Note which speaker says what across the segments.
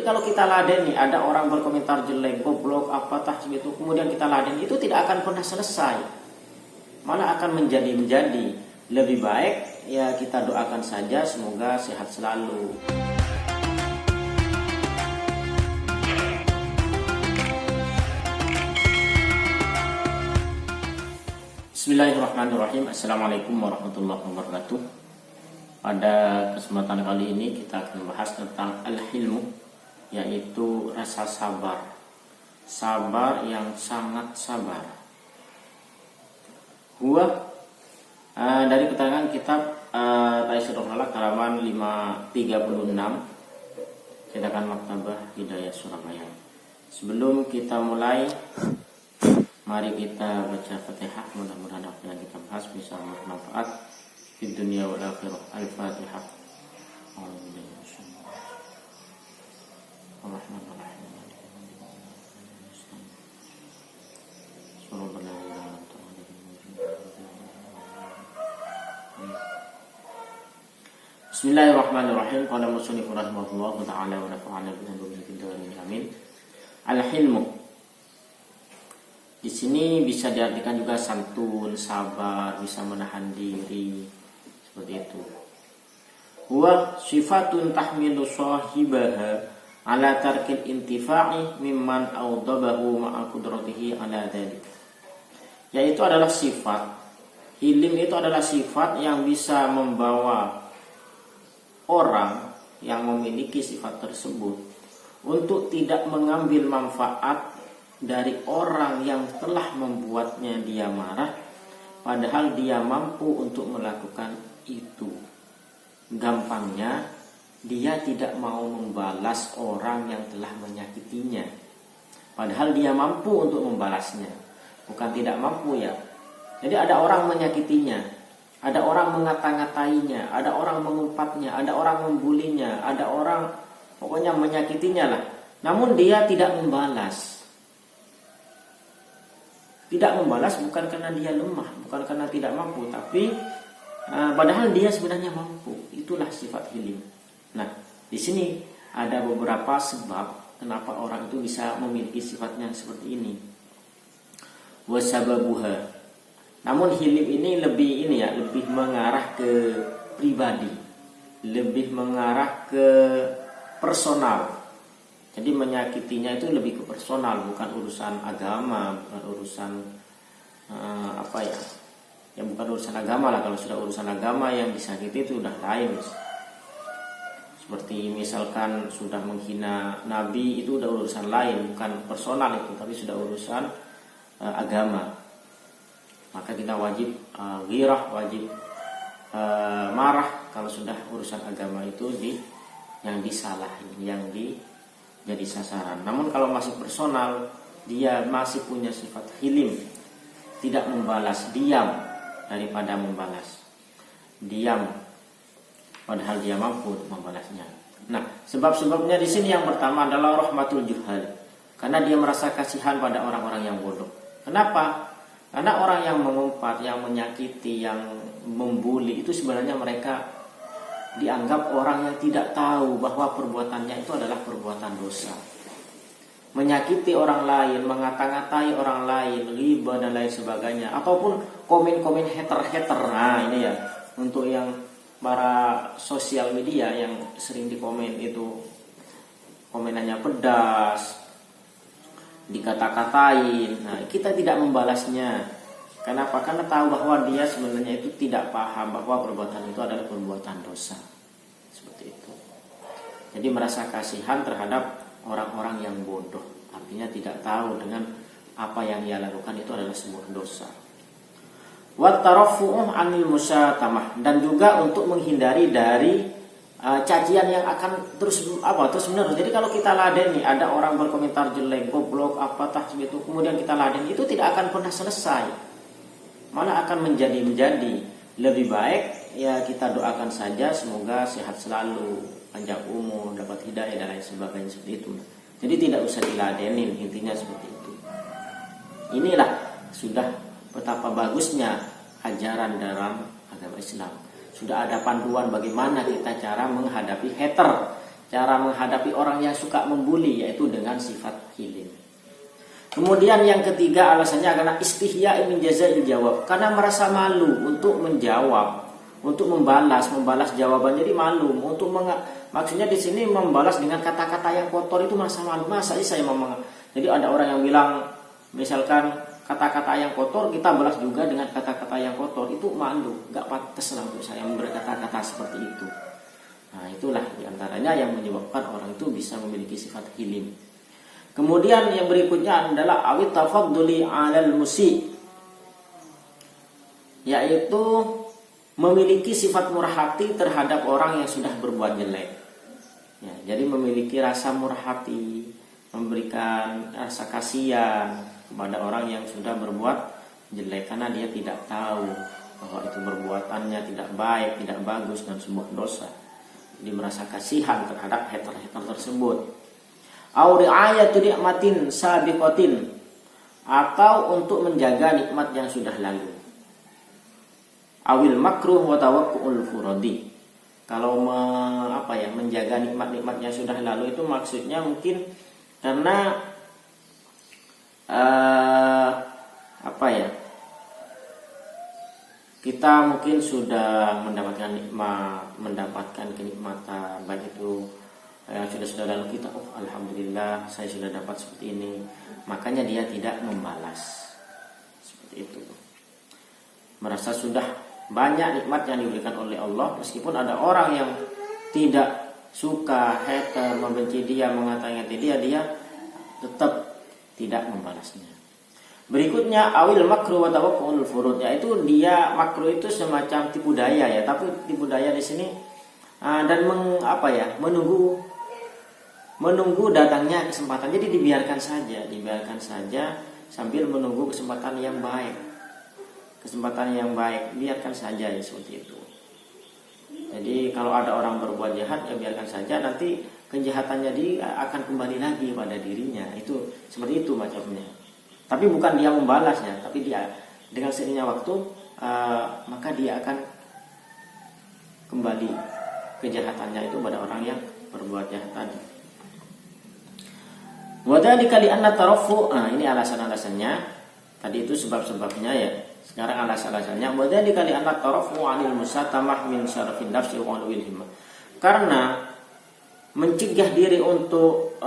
Speaker 1: Jadi kalau kita ladeni, ada orang berkomentar jelek, goblok, apatah gitu, kemudian kita ladeni, itu tidak akan pernah selesai. Malah akan menjadi. Lebih baik ya kita doakan saja semoga sehat selalu. Bismillahirrahmanirrahim. Assalamualaikum warahmatullahi wabarakatuh. Pada kesempatan kali ini kita akan membahas tentang al-hilmu, yaitu rasa sabar. Sabar yang sangat sabar. Dari keterangan kitab Taisirul Halak halaman 536, cetakan Maktabah Hidayah Surabaya. Sebelum kita mulai, mari kita baca Fatihah. Mudah-mudahan apa yang kita bahas bisa bermanfaat di dunia wal akhirah. Al-Fatihah. Bismillahirrahmanirrahim. Qala musannif rahimahullah ta'ala wa nafa'ana bihi amin. Al-hilmu di sini bisa diartikan juga santun, sabar, bisa menahan diri, seperti itu. Huwa sifatun tahmilu sahibaha ala tarkil intifa'i mimman awdabahu ma'a qudratihi ala dhalik. Yaitu adalah sifat, hilim itu adalah sifat yang bisa membawa orang yang memiliki sifat tersebut untuk tidak mengambil manfaat dari orang yang telah membuatnya dia marah, padahal dia mampu untuk melakukan itu. Gampangnya, dia tidak mau membalas orang yang telah menyakitinya, padahal dia mampu untuk membalasnya. Bukan tidak mampu ya. Jadi ada orang menyakitinya, ada orang mengata-ngatainya, ada orang mengumpat-nya, ada orang membulinya, ada orang pokoknya menyakitinya lah. Namun dia tidak membalas. Tidak membalas bukan karena dia lemah, bukan karena tidak mampu, tapi padahal dia sebenarnya mampu. Itulah sifat hilim. Nah, di sini ada beberapa sebab kenapa orang itu bisa memiliki sifatnya seperti ini. Wasababuha. Namun hilim ini lebih lebih mengarah ke pribadi, lebih mengarah ke personal. Jadi menyakitinya itu lebih ke personal, bukan urusan agama, bukan urusan bukan urusan agama lah. Kalau sudah urusan agama yang disakiti itu udah lain. Seperti misalkan sudah menghina Nabi, itu udah urusan lain, bukan personal itu, tapi sudah urusan agama. Maka kita wajib ghirah, wajib marah kalau sudah urusan agama itu yang disalahin, yang jadi sasaran. Namun kalau masih personal, dia masih punya sifat hilim, tidak membalas, diam daripada membalas. Diam padahal dia mampu untuk membalasnya. Nah, sebab-sebabnya di sini yang pertama adalah rahmatul juhal, karena dia merasa kasihan pada orang-orang yang bodoh. Kenapa? Karena orang yang mengumpat, yang menyakiti, yang membuli itu sebenarnya mereka dianggap orang yang tidak tahu bahwa perbuatannya itu adalah perbuatan dosa. Menyakiti orang lain, mengata-ngatai orang lain, ghibah dan lain sebagainya, ataupun komen-komen hater-hater. Nah, ini ya, untuk yang para sosial media yang sering dikomen itu komenannya pedas, dikata-katain. Nah, kita tidak membalasnya. Kenapa? Karena tahu bahwa dia sebenarnya itu tidak paham bahwa perbuatan itu adalah perbuatan dosa. Seperti itu. Jadi merasa kasihan terhadap orang-orang yang bodoh. Artinya tidak tahu dengan apa yang ia lakukan itu adalah sebuah dosa. Wa tarafu'u 'anil musyatamah, dan juga untuk menghindari dari cacian yang akan terus menerus. Jadi kalau kita ladeni, ada orang berkomentar jelek, goblok, apatah gitu, kemudian kita ladeni, itu tidak akan pernah selesai. Malah akan menjadi. Lebih baik ya kita doakan saja semoga sehat selalu, panjang umur, dapat hidayah dan lain sebagainya, seperti itu. Jadi tidak usah diladenin, intinya seperti itu. Inilah sudah betapa bagusnya ajaran dalam agama Islam. Sudah ada panduan bagaimana kita cara menghadapi hater. cara menghadapi orang yang suka membuli, yaitu dengan sifat hilim. Kemudian yang ketiga alasannya karena istihya min jazail jawab, karena merasa malu untuk menjawab, untuk membalas jawaban, jadi malu untuk maksudnya di sini membalas dengan kata-kata yang kotor itu merasa malu. Masa sih saya jadi ada orang yang bilang misalkan kata-kata yang kotor kita balas juga dengan kata-kata yang kotor, itu malu, nggak pantas lah untuk saya berkata-kata seperti itu. Nah itulah diantaranya yang menyebabkan orang itu bisa memiliki sifat hilim. Kemudian yang berikutnya adalah awit tafadduli 'alal musi, yaitu memiliki sifat murah hati terhadap orang yang sudah berbuat jelek. Ya, jadi memiliki rasa murah hati, memberikan rasa kasihan kepada orang yang sudah berbuat jelek karena dia tidak tahu bahwa itu perbuatannya tidak baik, tidak bagus dan sebuah dosa. Jadi merasa kasihan terhadap hater-hater tersebut. Au ri'ayatu nikmatin sabiqatin, atau untuk menjaga nikmat yang sudah lalu. Awil makruh wa tawaqqu'ul furadi. Kalau menjaga nikmat-nikmat yang sudah lalu itu maksudnya mungkin karena kita mungkin sudah mendapatkan kenikmatan, baik itu yang sudah lalu, kita alhamdulillah saya sudah dapat seperti ini, makanya dia tidak membalas seperti itu. Merasa sudah banyak nikmat yang diberikan oleh Allah, meskipun ada orang yang tidak suka, hater, membenci dia, mengata-ngati dia tetap tidak membalasnya. Berikutnya awil makruh wa tawaqqu'ul furud, yaitu dia makruh itu semacam tipu daya ya, tapi tipu daya di sini dan menunggu datangnya kesempatan. Jadi dibiarkan saja sambil menunggu kesempatan yang baik. Biarkan saja ya, seperti itu. Jadi kalau ada orang berbuat jahat ya biarkan saja, nanti kejahatannya dia akan kembali lagi pada dirinya. Itu seperti itu macamnya. Tapi bukan dia membalasnya, tapi dia dengan seiringnya waktu maka dia akan kembali kejahatannya itu pada orang yang berbuat jahat tadi. Wadzalika li anna tarafu, ini alasan-alasannya. Tadi itu sebab-sebabnya ya. Sekarang alasan-alasannya. Wadzalika li anna tarafu 'anil musatamah min syarafin nafsi wa 'ulwil himmah. Karena mencegah diri untuk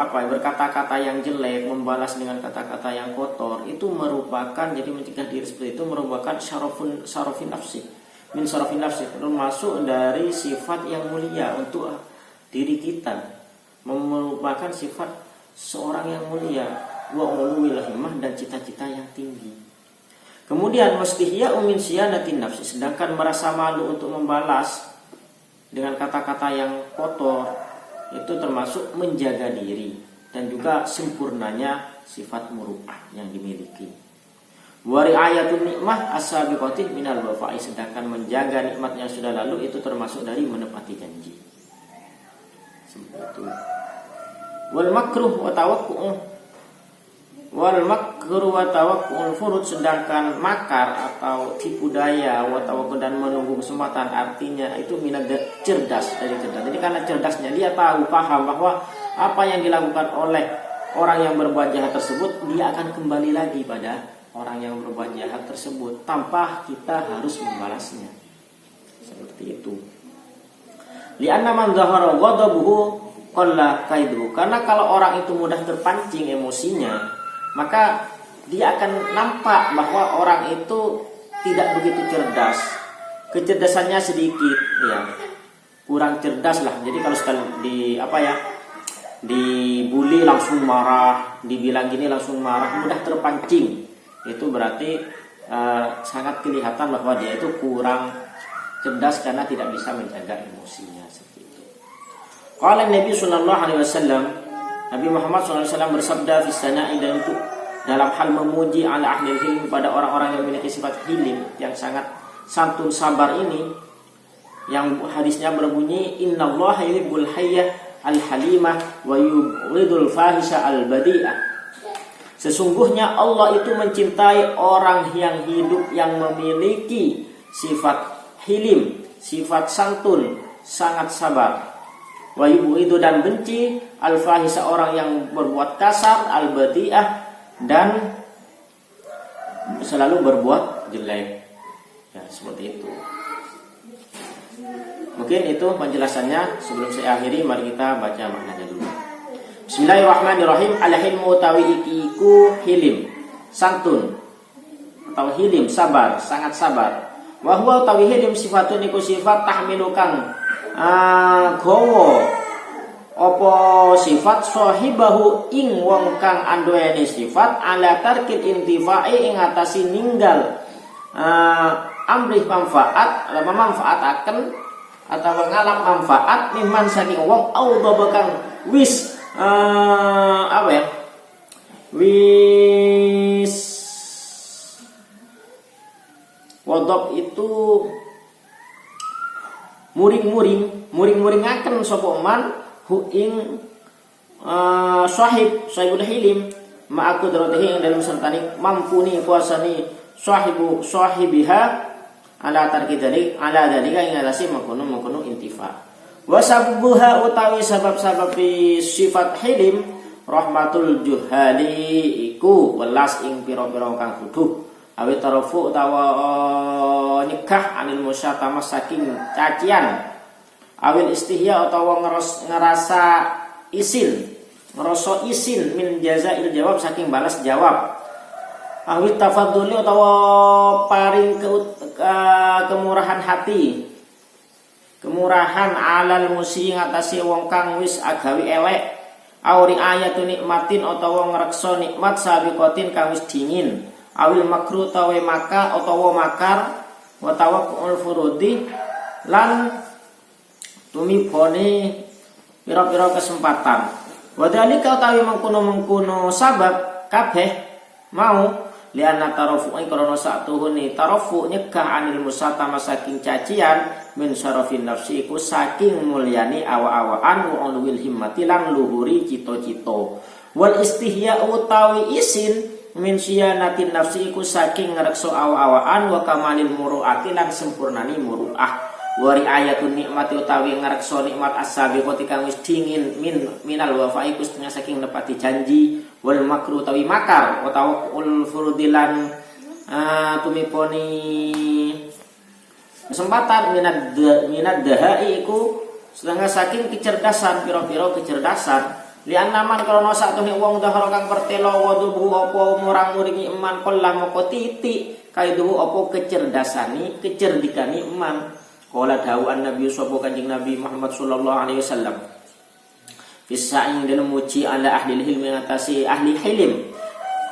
Speaker 1: berkata-kata yang jelek, membalas dengan kata-kata yang kotor, itu merupakan, jadi mencegah diri seperti itu merupakan syarafin nafsi min syarafin nafsi, termasuk dari sifat yang mulia untuk diri kita, merupakan sifat seorang yang mulia, wa ulul himmah, dan cita-cita yang tinggi. Kemudian mustihya min siyanatin nafsi, sedangkan merasa malu untuk membalas dengan kata-kata yang kotor, itu termasuk menjaga diri dan juga sempurnanya sifat muru'ah yang dimiliki. Wa ri'ayatun nikmah as-sabiqati minal wafa'i, sedangkan menjaga nikmat yang sudah lalu itu termasuk dari menepati janji. Seperti itu. Wal makruh wa tawaqqu'ul furud, sedangkan makar atau tipu daya wa tawaqqu'u dan menunggu kesempatan, artinya itu minat cerdas, dari cerdas. Jadi karena cerdasnya dia paham bahwa apa yang dilakukan oleh orang yang berbuat jahat tersebut, dia akan kembali lagi pada orang yang berbuat jahat tersebut tanpa kita harus membalasnya. Seperti itu. Li'anna man dhahara ghadabuhu qalla kaiduhu, karena kalau orang itu mudah terpancing emosinya, maka dia akan nampak bahwa orang itu tidak begitu cerdas, kecerdasannya sedikit, ya, kurang cerdas lah. Jadi kalau sekali dibully langsung marah, dibilang gini langsung marah, mudah terpancing, itu berarti sangat kelihatan bahwa dia itu kurang cerdas karena tidak bisa menjaga emosinya. Seperti itu. Qala Nabi sallallahu alaihi wasallam, Nabi Muhammad SAW bersabda fi sana'i, dalam hal memuji ala ahli hilm, pada orang-orang yang memiliki sifat hilim, yang sangat santun sabar ini, yang hadisnya berbunyi innallaha yuhibbul hayya al-halimah wa yubghidul fahisha al-badi'ah. Sesungguhnya Allah itu mencintai orang yang hidup, yang memiliki sifat hilim, sifat santun, sangat sabar. wa yubghidu dan benci al-fahisha orang yang berbuat kasar, al-badi'ah dan selalu berbuat jelek. Ya, seperti itu. Mungkin itu penjelasannya. Sebelum saya akhiri, mari kita baca maknanya dulu. Bismillahirrahmanirrahim. Al-hilmu tawi ikiku hilim, santun atau hilim, sabar, sangat sabar. Wa huwa tawi hilim sifatun iku sifat tahmilukan gowo apa sifat sahibahu ing wong kang anduweni sifat ala tarkil intifai ing atasi ninggal amrih manfaat atau memanfaataken atau ngalap manfaat miman saking wong audo bekang wis wis wodok itu muring-muringaken sapa man hu ing sahibul hilim ma'aku daratihi ing dalam sertani mampuni kuasani sahibiha ala tarkidalik ala dalika ing atase mengkono intifa wa sabuha utawi sabab-sabab sifat hilim rahmatul juhali iku welas ing pira-pira kang bodho awit tarafu utawa nikah anil musyatama saking cacian awil istihya utawa ngerasa isin min jazail jawab saking balas jawab awit tafadhuli utawa paring kemurahan hati kemurahan alal musi ngatasi wong kang wis agawi elek auri ayatu nikmatin utawa ngrekso nikmat sabiqatin kang wis dingin awil makruh utawa maka utawa makar wa tawakkul furudi lan tumipone pira-pira kesempatan. Wadhalika utawi mengkono sabab kabeh mau lianna tarafu krana satuhune tarafu nyegah anil musatama saking cacian min syarafin nafsi iku saking mulyani awa-awaan wa ulwil himmati lan luhuri cita-cita. Wal istihya utawi isin min siyanatin nafsi iku saking ngrekso awa-awaan wa kamalil muru'ati lan sempurnani muru'ah. Wari ayatun nikmati utawi ngrekso nikmat as-sabiqati kang wis dingin minal wafa'i kusnya saking nepati janji wal makru utawi makar utawa ul furudilan tumiponi kesempatan minad dahai iku setengah saking kecerdasan pira-pira kecerdasan lian naman krana satune wong dahar kang pertelo wadubu apa murang-muringi iman kollah moko titik kaidu apa kecerdasani kecerdikani iman. Qala dawuhan Nabi sallallahu kanjeng Nabi Muhammad sallallahu alaihi wasallam. Fisa'in dalam muji ala ahli ilmi ngatasi ahli hilim.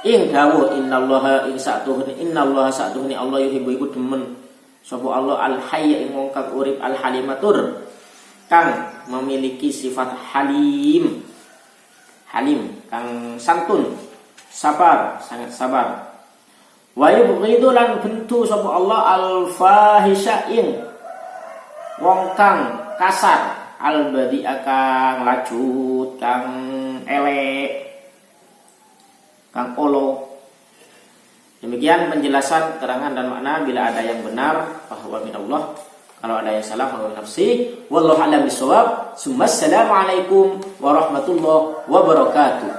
Speaker 1: Ing dawuh innallaha ing sa'tuhni Allah yuhibbu iku demen sapa Allah al hayy ing wong kang urip al halimatur kang memiliki sifat halim kang santun sabar sangat sabar. Wa yubghidu lan bentu sapa Allah al fahishain wong kang kasar al-badi'a kang lacut kang elek kang olo. Demikian penjelasan keterangan dan makna. Bila ada yang benar bahwa min Allah, kalau ada yang salah bahwa nafsi. Wallahu a'lam bishawab. Assalamualaikum warahmatullahi wabarakatuh.